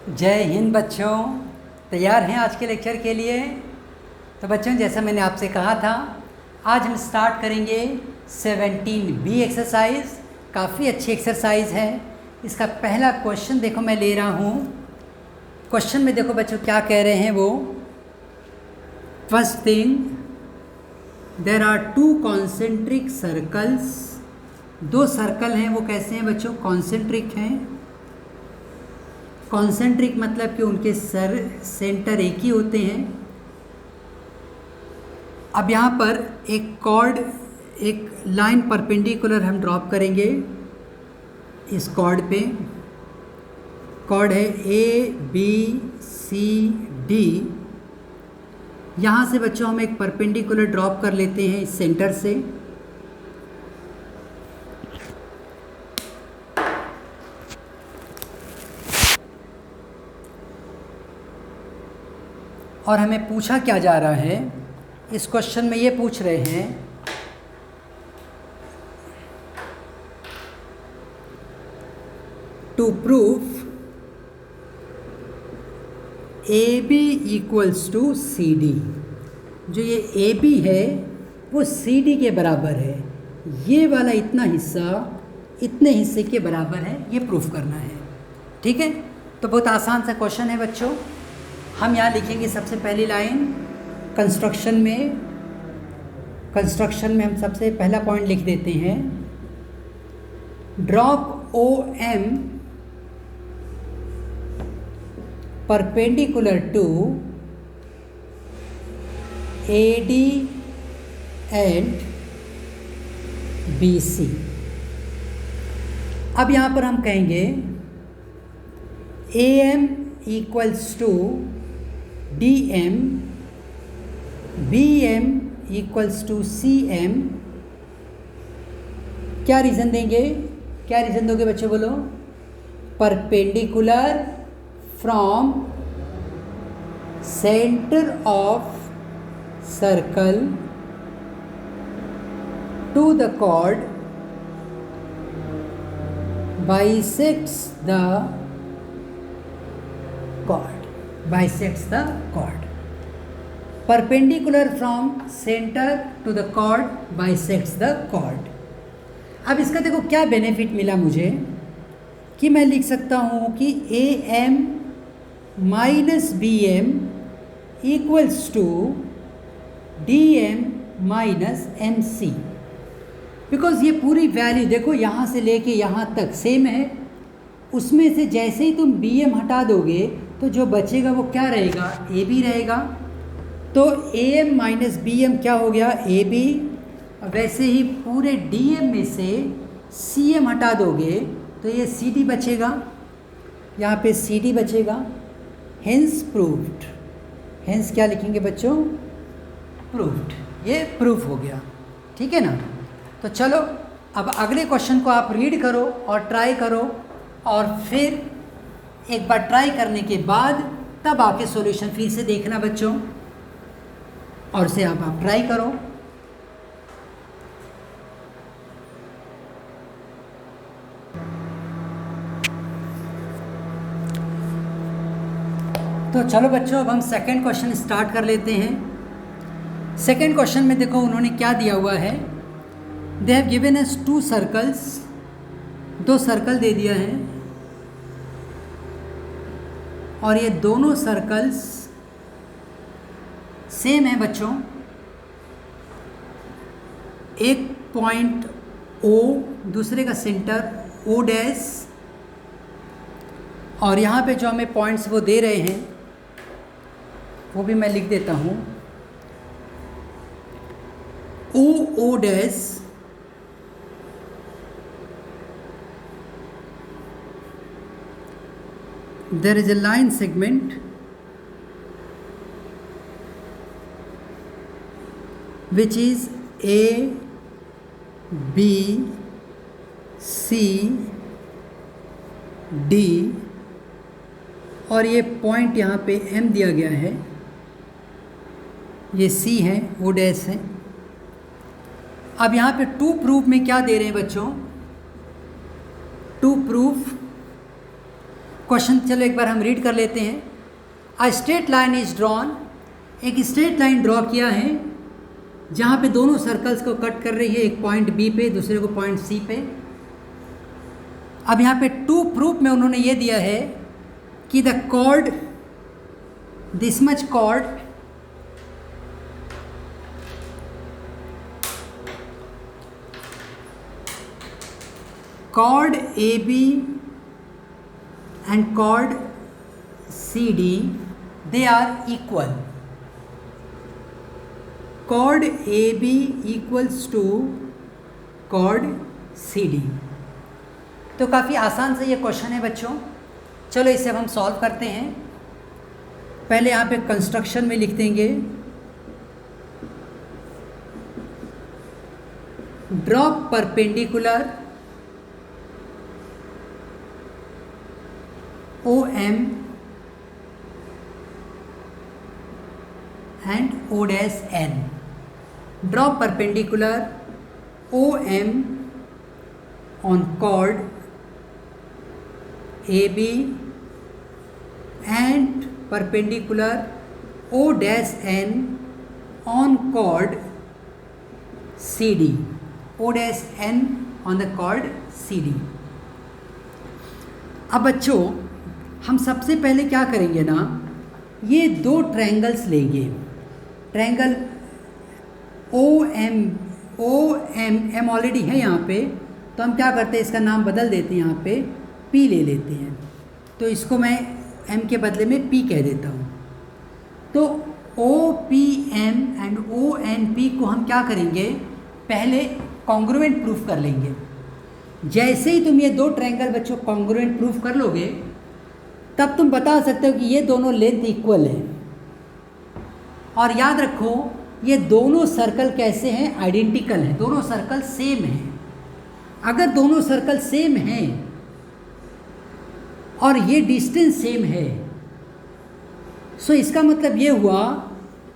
जय हिंद बच्चों। तैयार हैं आज के लेक्चर के लिए? तो बच्चों, जैसा मैंने आपसे कहा था, आज हम स्टार्ट करेंगे 17B एक्सरसाइज। काफ़ी अच्छी एक्सरसाइज है। इसका पहला क्वेश्चन देखो मैं ले रहा हूँ। क्वेश्चन में देखो बच्चों क्या कह रहे हैं वो। First thing, there are two concentric circles. दो सर्कल हैं, वो कैसे हैं बच्चों? कॉन्सेंट्रिक हैं। कॉन्सेंट्रिक मतलब कि उनके सेंटर एक ही होते हैं। अब यहाँ पर एक लाइन परपेंडिकुलर हम ड्रॉप करेंगे इस कॉर्ड पे। कॉर्ड है ABCD। यहाँ से बच्चों हम एक परपेंडिकुलर ड्रॉप कर लेते हैं इस सेंटर से। और हमें पूछा क्या जा रहा है इस क्वेश्चन में? ये पूछ रहे हैं to proof AB equals to CD। जो ये AB है वो CD के बराबर है। ये वाला इतना हिस्सा इतने हिस्से के बराबर है, ये प्रूफ करना है। ठीक है, तो बहुत आसान सा क्वेश्चन है बच्चों। हम यहाँ लिखेंगे सबसे पहली लाइन कंस्ट्रक्शन में हम सबसे पहला पॉइंट लिख देते हैं। Drop OM perpendicular to AD and BC। अब यहाँ पर हम कहेंगे AM equals to DM, BM equals to CM। क्या रीज़न देंगे? क्या रीज़न दोगे बच्चों, बोलो? Perpendicular from centre of circle to the chord bisects the chord। Perpendicular from center to the chord bisects the chord। अब इसका देखो क्या बेनिफिट मिला मुझे कि मैं लिख सकता हूँ कि AM minus BM equals to DM minus MC। Because ये पूरी वैल्यू देखो यहाँ से लेके यहाँ तक सेम है। उसमें से जैसे ही तुम BM हटा दोगे तो जो बचेगा वो क्या रहेगा? AB रहेगा। तो AM माइनस BM क्या हो गया? AB। वैसे ही पूरे DM में से CM हटा दोगे तो ये CD बचेगा, यहाँ पे CD बचेगा। Hence proved. हेंस क्या लिखेंगे बच्चों? प्रूव्ड। ये प्रूफ हो गया। ठीक है ना? तो चलो अब अगले क्वेश्चन को आप रीड करो और ट्राई करो, और फिर एक बार ट्राई करने के बाद तब आके सॉल्यूशन फिर से देखना बच्चों, और उसे आप ट्राई करो। तो चलो बच्चों, अब हम सेकंड क्वेश्चन स्टार्ट कर लेते हैं। सेकंड क्वेश्चन में देखो उन्होंने क्या दिया हुआ है। They have given us to circles. दो सर्कल दे दिया है और ये दोनों सर्कल्स सेम है बच्चों। एक पॉइंट O, दूसरे का सेंटर O डैश, और यहाँ पे जो हमें पॉइंट्स वो दे रहे हैं वो भी मैं लिख देता हूँ। O dash there is a line segment which is A, B, C, D, और ये पॉइंट यहाँ पे M दिया गया है, ये C है, O डैश है। अब यहाँ पे टू प्रूफ में क्या दे रहे हैं बच्चों? टू प्रूफ क्वेश्चन चलो एक बार हम रीड कर लेते हैं। A straight line is drawn, एक स्ट्रेट लाइन ड्रॉ किया है जहाँ पे दोनों सर्कल्स को कट कर रही है, एक पॉइंट बी पे दूसरे को पॉइंट सी पे। अब यहाँ पे टू प्रूफ में उन्होंने ये दिया है कि the chord, this much chord chord AB and chord CD, they are equal. Chord AB equals to chord CD। तो काफ़ी आसान से ये क्वेश्चन है बच्चों। चलो इसे अब हम सॉल्व करते हैं। पहले यहाँ पे कंस्ट्रक्शन में लिख देंगे, draw perpendicular OM and O dash N, draw perpendicular OM on chord AB and perpendicular O dash N on chord CD, O dash N on the chord CD। अब बच्चों हम सबसे पहले क्या करेंगे ना, ये दो ट्रायंगल्स लेंगे, ट्रायंगल OM ऑलरेडी है यहाँ पे, तो हम क्या करते हैं इसका नाम बदल देते हैं, यहाँ पे P ले लेते हैं। तो इसको मैं M के बदले में P कह देता हूँ। तो OPM एंड ONP को हम क्या करेंगे, पहले कॉन्ग्रुएंट प्रूफ कर लेंगे। जैसे ही तुम ये दो ट्रायंगल बच्चों कॉन्ग्रुएंट प्रूफ कर लोगे, तब तुम बता सकते हो कि ये दोनों लेंथ इक्वल है। और याद रखो ये दोनों सर्कल कैसे हैं, आइडेंटिकल हैं, दोनों सर्कल सेम हैं। अगर दोनों सर्कल सेम हैं और ये डिस्टेंस सेम है, सो इसका मतलब ये हुआ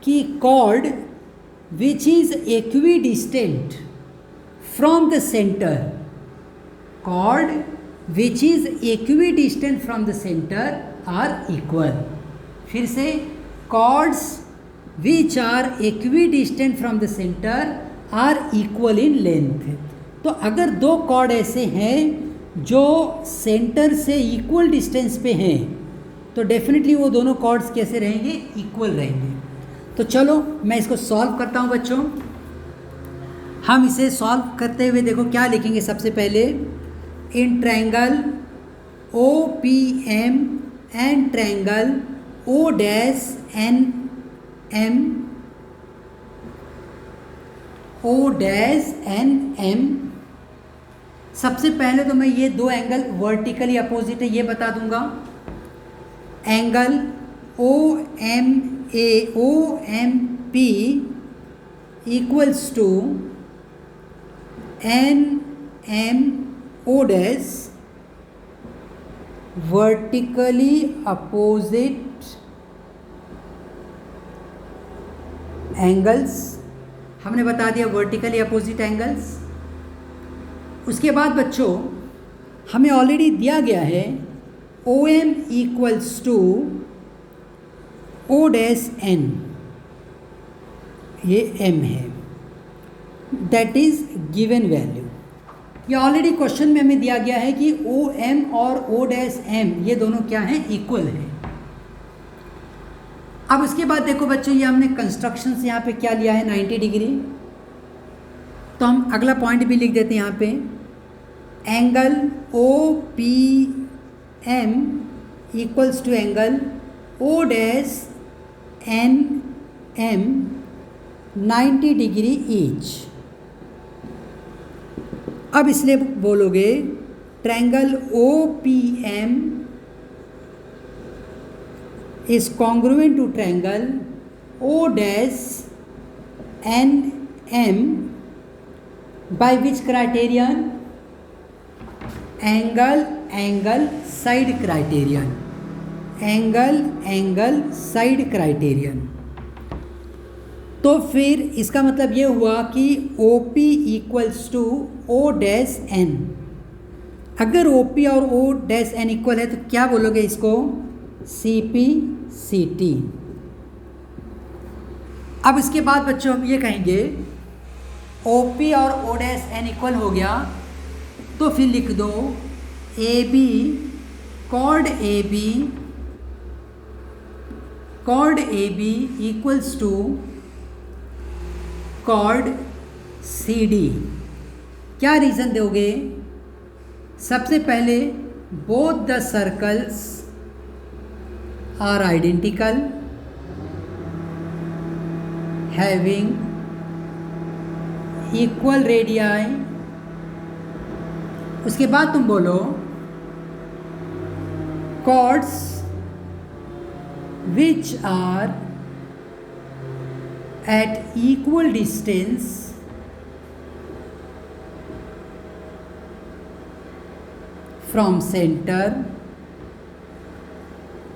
कि chord which is equidistant from the centre, chord which is equidistant from the center are equal। फिर से chords which are equidistant from the center are equal in length। तो अगर दो chord ऐसे हैं जो सेंटर से इक्वल डिस्टेंस पे हैं, तो डेफिनेटली वो दोनों chords कैसे रहेंगे, इक्वल रहेंगे। तो चलो मैं इसको सॉल्व करता हूँ बच्चों। हम इसे सॉल्व करते हुए देखो क्या लिखेंगे। सबसे पहले in triangle OPM and triangle O dash NM, O dash NM, सबसे पहले तो मैं ये दो एंगल वर्टिकली अपोजिट है ये बता दूंगा। Angle OMP equals to NMO dash, vertically opposite angles, हमने बता दिया वर्टिकली अपोजिट एंगल्स। उसके बाद बच्चों हमें ऑलरेडी दिया गया है OM equals to O dash N, ये M है, दैट इज गिवन वैल्यू। ये ऑलरेडी क्वेश्चन में हमें दिया गया है कि OM और O dash M ये दोनों क्या हैं, इक्वल है। अब उसके बाद देखो बच्चों ये हमने कंस्ट्रक्शन से यहाँ पे क्या लिया है, 90 डिग्री। तो हम अगला पॉइंट भी लिख देते हैं यहाँ पे, angle OPM equals to angle O dash NM 90 degree each. अब इसलिए बोलोगे triangle OPM is congruent to triangle O dash NM by which criterion? Angle side criterion, angle side criterion। तो फिर इसका मतलब ये हुआ कि OP equals to O dash N, अगर ओ पी और ओ डैश एन इक्वल है तो क्या बोलोगे इसको? C P C T. अब इसके बाद बच्चों हम ये कहेंगे ओ पी और ओ डैश एन इक्वल हो गया तो फिर लिख दो A B chord A B equals to chord C D. क्या रीज़न दोगे? सबसे पहले both the circles are identical having equal radii. उसके बाद तुम बोलो chords which are at equal distance from center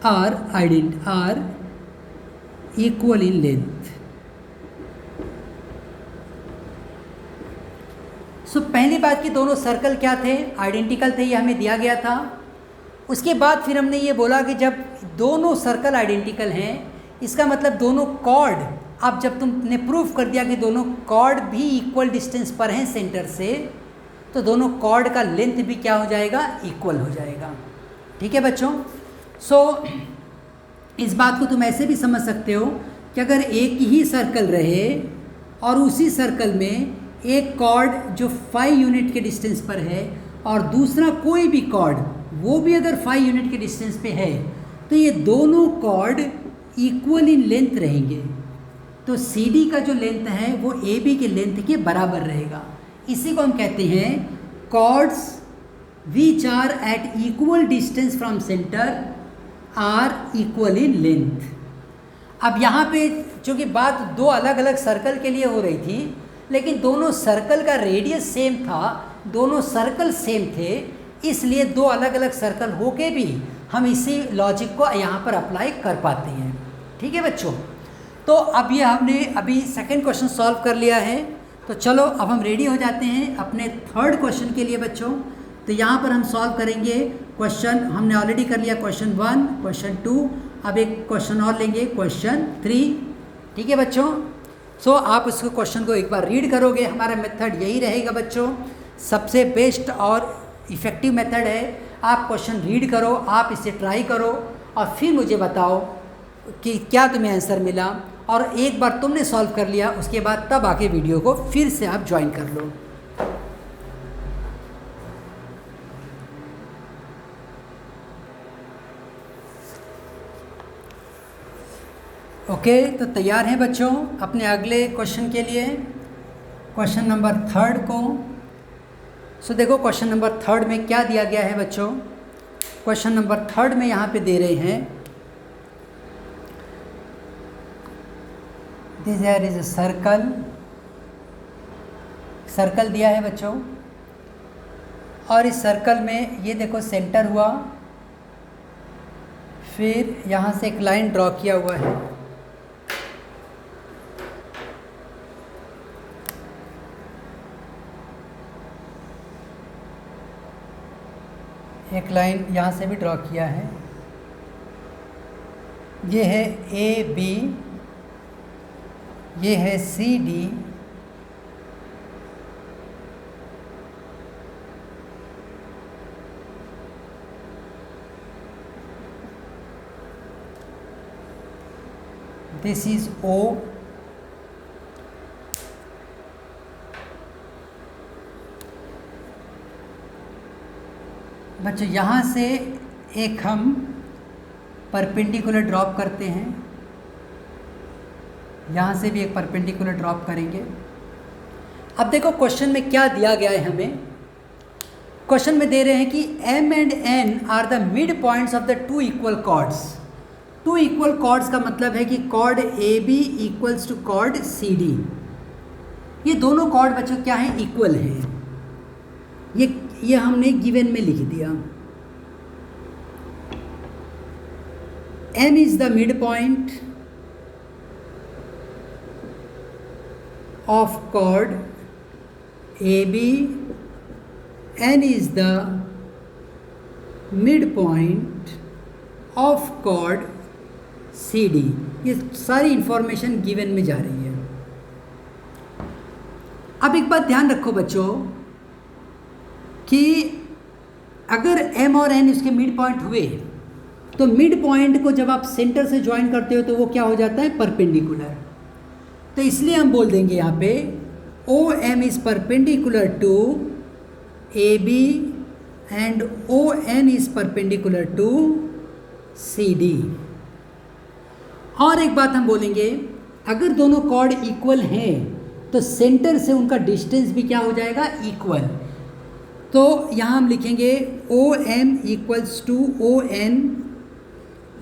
are equal in length. सो पहली बात कि दोनों सर्कल क्या थे? आइडेंटिकल थे, ये हमें दिया गया था। उसके बाद फिर हमने ये बोला कि जब दोनों सर्कल आइडेंटिकल हैं इसका मतलब दोनों कॉर्ड, अब जब तुमने प्रूफ कर दिया कि दोनों कॉर्ड भी इक्वल डिस्टेंस पर हैं सेंटर से, तो दोनों कॉर्ड का लेंथ भी क्या हो जाएगा? इक्वल हो जाएगा। ठीक है बच्चों? सो इस बात को तुम ऐसे भी समझ सकते हो कि अगर एक ही सर्कल रहे और उसी सर्कल में एक कॉर्ड जो 5 यूनिट के डिस्टेंस पर है और दूसरा कोई भी कॉर्ड वो भी अगर 5 यूनिट के डिस्टेंस पे है, तो ये दोनों कॉर्ड इक्वल इन लेंथ रहेंगे। तो सी डी का जो लेंथ है वो ए बी के लेंथ के बराबर रहेगा। इसी को हम कहते हैं chords which are at equal distance from centre are equal in length. अब यहाँ पे चूँकि बात दो अलग अलग सर्कल के लिए हो रही थी, लेकिन दोनों सर्कल का रेडियस सेम था, दोनों सर्कल सेम थे, इसलिए दो अलग अलग सर्कल होके भी हम इसी लॉजिक को यहाँ पर अप्लाई कर पाते हैं। ठीक है बच्चों? तो अब ये हमने अभी सेकंड क्वेश्चन सॉल्व कर लिया है, तो चलो अब हम रेडी हो जाते हैं अपने थर्ड क्वेश्चन के लिए बच्चों। तो यहाँ पर हम सॉल्व करेंगे क्वेश्चन, हमने ऑलरेडी कर लिया क्वेश्चन 1, क्वेश्चन 2, अब एक क्वेश्चन और लेंगे क्वेश्चन 3। ठीक है बच्चों? सो आप उसको क्वेश्चन को एक बार रीड करोगे। हमारा मेथड यही रहेगा बच्चों, सबसे बेस्ट और इफ़ेक्टिव मेथड है। आप क्वेश्चन रीड करो, आप इसे ट्राई करो और फिर मुझे बताओ कि क्या तुम्हें आंसर मिला। और एक बार तुमने सॉल्व कर लिया उसके बाद तब आके वीडियो को फिर से आप ज्वाइन कर लो। ओके, तो तैयार हैं बच्चों अपने अगले क्वेश्चन के लिए, क्वेश्चन नंबर 3 को। सो देखो क्वेश्चन नंबर 3 में क्या दिया गया है बच्चों। क्वेश्चन नंबर 3 में यहाँ पे दे रहे हैं this here is a circle दिया है बच्चों, और इस सर्कल में ये देखो सेंटर हुआ, फिर यहाँ से एक लाइन ड्रॉ किया हुआ है। एक लाइन यहाँ से भी ड्रॉ किया है। ये है ए बी, ये है सी डी, दिस इज ओ, बच्चों यहाँ से एक हम परपेंडिकुलर ड्रॉप करते हैं, यहाँ से भी एक परपेंडिकुलर ड्रॉप करेंगे। अब देखो क्वेश्चन में क्या दिया गया है हमें। क्वेश्चन में दे रहे हैं कि M एंड N are the mid points of the two equal chords. Two equal chords का मतलब है कि chord A B equals to chord C D. ये दोनों कॉर्ड बच्चों क्या हैं? इक्वल हैं। ये हमने गिवन में लिख दिया। M is the mid point of chord AB, N is the mid point of chord C D. ये सारी इंफॉर्मेशन गिवन में जा रही है। अब एक बात ध्यान रखो बच्चों कि अगर एम और एन इसके मिड पॉइंट हुए तो मिड पॉइंट को जब आप सेंटर से ज्वाइन करते हो तो वो क्या हो जाता है, परपेंडिकुलर। तो इसलिए हम बोल देंगे यहाँ पे O M is perpendicular to A B and O N is perpendicular to C D. और एक बात हम बोलेंगे, अगर दोनों कॉर्ड इक्वल हैं तो सेंटर से उनका डिस्टेंस भी क्या हो जाएगा, इक्वल। तो यहाँ हम लिखेंगे O M equals to O N,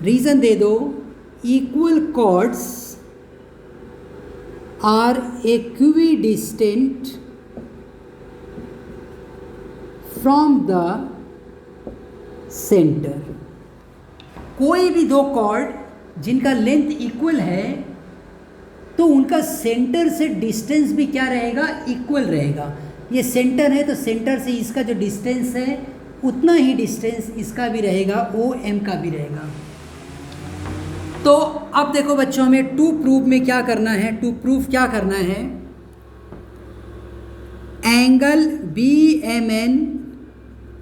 reason दे दो, equal chords are equidistant from the centre. कोई भी दो कॉर्ड जिनका लेंथ इक्वल है तो उनका सेंटर से डिस्टेंस भी क्या रहेगा, इक्वल रहेगा। ये सेंटर है तो सेंटर से इसका जो डिस्टेंस है उतना ही डिस्टेंस इसका भी रहेगा, ओ एम का भी रहेगा। तो अब देखो बच्चों, हमें टू प्रूव में क्या करना है, टू प्रूव क्या करना है, angle B M N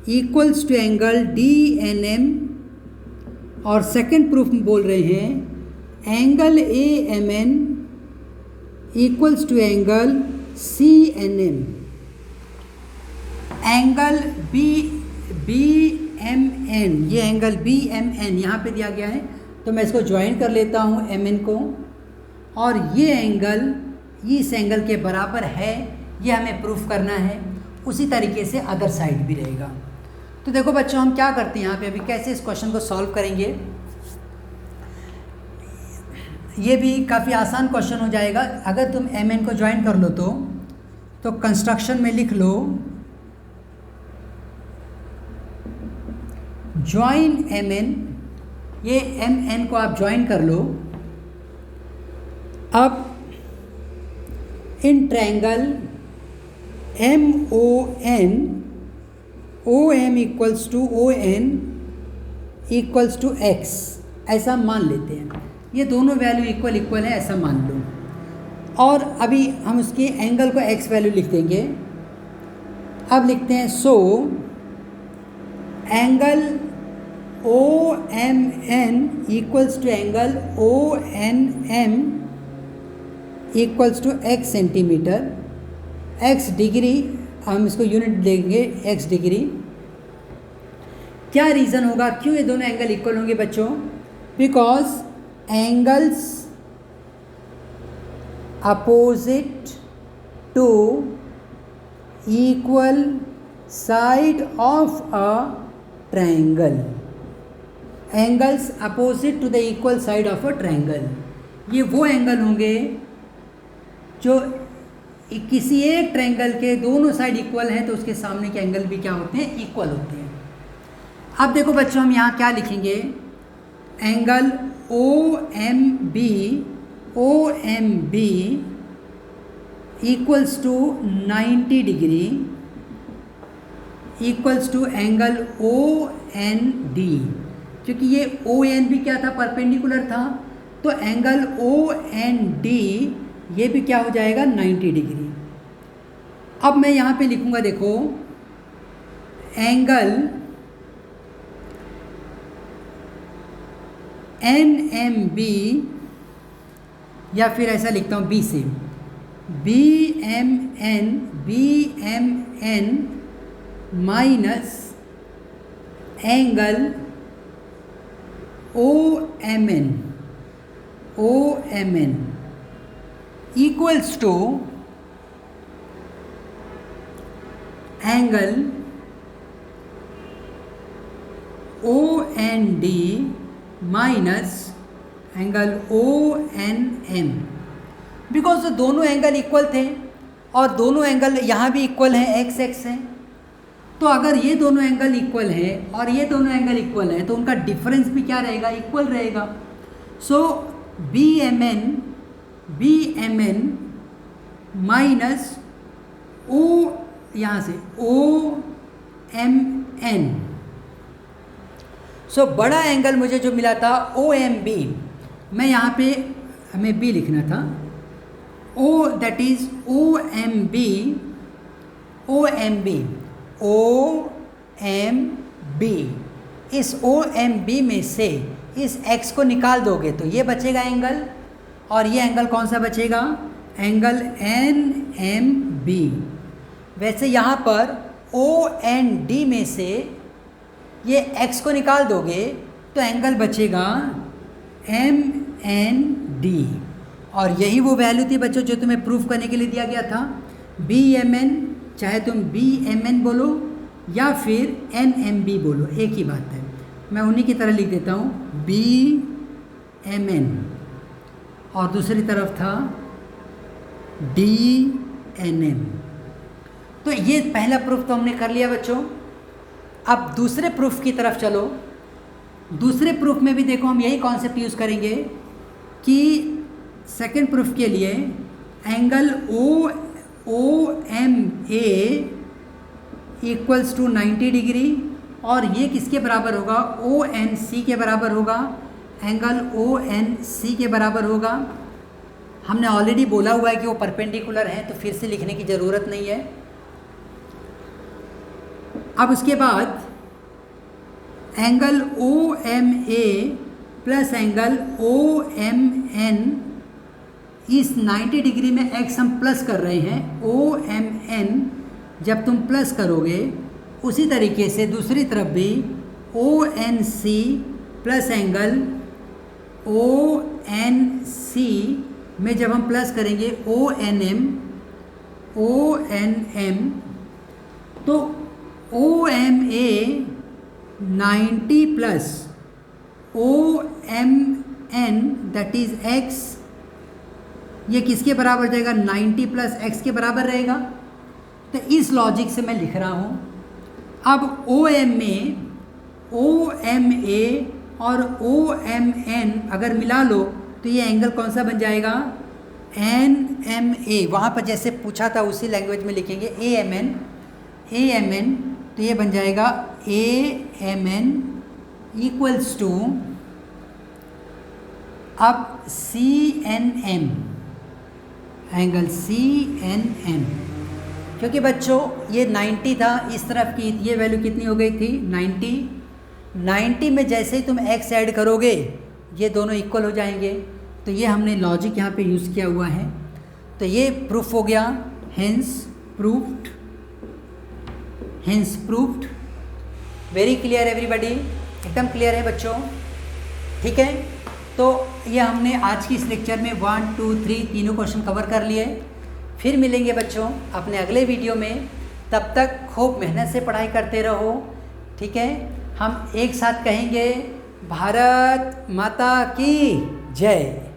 equals to angle D N M, और सेकेंड प्रूफ में बोल रहे हैं angle A M N equals to angle C N M. Angle B M N, ये एंगल बी एम एन यहाँ पे दिया गया है, तो मैं इसको ज्वाइन कर लेता हूँ एम एन को, और ये एंगल इस एंगल के बराबर है, ये हमें प्रूफ करना है। उसी तरीके से अदर साइड भी रहेगा। तो देखो बच्चों, हम क्या करते हैं यहाँ पे, अभी कैसे इस क्वेश्चन को सॉल्व करेंगे। ये भी काफ़ी आसान क्वेश्चन हो जाएगा अगर तुम एम एन को ज्वाइन कर लो तो कंस्ट्रक्शन में लिख लो ज्वाइन एम एन, ये एम एन को आप ज्वाइन कर लो। अब in triangle M O N, O M equals to O N equals to x, ऐसा मान लेते हैं। ये दोनों वैल्यू इक्वल इक्वल है ऐसा मान लो, और अभी हम उसके एंगल को एक्स वैल्यू लिख देंगे। अब लिखते हैं so angle O M N equals to angle O N M equals to x centimetre, x degree, हम इसको यूनिट देंगे एक्स डिग्री। क्या रीज़न होगा क्यों ये दोनों एंगल इक्वल होंगे बच्चों, because angles opposite to equal side of a triangle, angles opposite to the equal side of a triangle, ये वो एंगल होंगे जो किसी एक ट्रायंगल के दोनों साइड इक्वल हैं तो उसके सामने के एंगल भी क्या होते हैं, इक्वल होते हैं। अब देखो बच्चों, हम यहाँ क्या लिखेंगे, angle O M B equals to 90 degree equals to angle O N D, क्योंकि ये ओ एन भी क्या था, परपेंडिकुलर था, तो एंगल ओ एन डी ये भी क्या हो जाएगा, 90 डिग्री। अब मैं यहाँ पे लिखूँगा, देखो एंगल एन एम बी, या फिर ऐसा लिखता हूँ बी से, B M N minus angle O M N equals to angle O N D minus angle O N M, because दोनों एंगल इक्वल थे और दोनों एंगल यहाँ भी इक्वल हैं, एक्स एक्स हैं। तो अगर ये दोनों एंगल इक्वल हैं और ये दोनों एंगल इक्वल हैं तो उनका डिफरेंस भी क्या रहेगा, इक्वल रहेगा। सो B M N minus O, यहाँ से ओ एम एन सो बड़ा एंगल मुझे जो मिला था OMB, मैं यहाँ पे हमें B लिखना था, O that is OMB, OMB, OMB, इस OMB में से इस x को निकाल दोगे तो ये बचेगा एंगल, और ये एंगल कौन सा बचेगा, एंगल NMB। वैसे यहाँ पर OND में से ये x को निकाल दोगे तो एंगल बचेगा MND, और यही वो वैल्यू थी बच्चों जो तुम्हें प्रूफ करने के लिए दिया गया था। BMN, चाहे तुम BMN बोलो या फिर NMB बोलो, एक ही बात है। मैं उन्हीं की तरह लिख देता हूँ BMN, और दूसरी तरफ था DNM। तो ये पहला प्रूफ तो हमने कर लिया बच्चों। अब दूसरे प्रूफ की तरफ चलो। दूसरे प्रूफ में भी देखो हम यही कॉन्सेप्ट यूज़ करेंगे कि सेकंड प्रूफ के लिए angle OMA equals to 90 degree, और ये किसके बराबर होगा, ONC के बराबर होगा, एंगल ONC के बराबर होगा। हमने ऑलरेडी बोला हुआ है कि वो परपेंडिकुलर है, तो फिर से लिखने की ज़रूरत नहीं है। अब उसके बाद angle OMA plus angle OMN, इस 90 डिग्री में x हम प्लस कर रहे हैं, OMN जब तुम प्लस करोगे उसी तरीके से दूसरी तरफ भी ONC प्लस एंगल ONC में जब हम प्लस करेंगे ONM, तो OMA 90 plus OMN that is x, ये किसके बराबर जाएगा, 90 प्लस x के बराबर रहेगा। तो इस लॉजिक से मैं लिख रहा हूँ। अब OMA और OMN अगर मिला लो तो ये एंगल कौन सा बन जाएगा, NMA। वहाँ पर जैसे पूछा था उसी लैंग्वेज में लिखेंगे AMN, तो ये बन जाएगा AMN इक्वल्स टू, अब CNM, एंगल CNM, क्योंकि बच्चों ये 90 था, इस तरफ की ये वैल्यू कितनी हो गई थी, 90 में जैसे ही तुम x ऐड करोगे ये दोनों इक्वल हो जाएंगे। तो ये हमने लॉजिक यहाँ पे यूज़ किया हुआ है। तो ये प्रूफ हो गया, hence proofed. Very clear everybody, एकदम क्लियर है बच्चों, ठीक है। तो ये हमने आज की इस लेक्चर में 1, 2, 3 तीनों क्वेश्चन कवर कर लिए। फिर मिलेंगे बच्चों अपने अगले वीडियो में, तब तक खूब मेहनत से पढ़ाई करते रहो, ठीक है। हम एक साथ कहेंगे भारत माता की जय।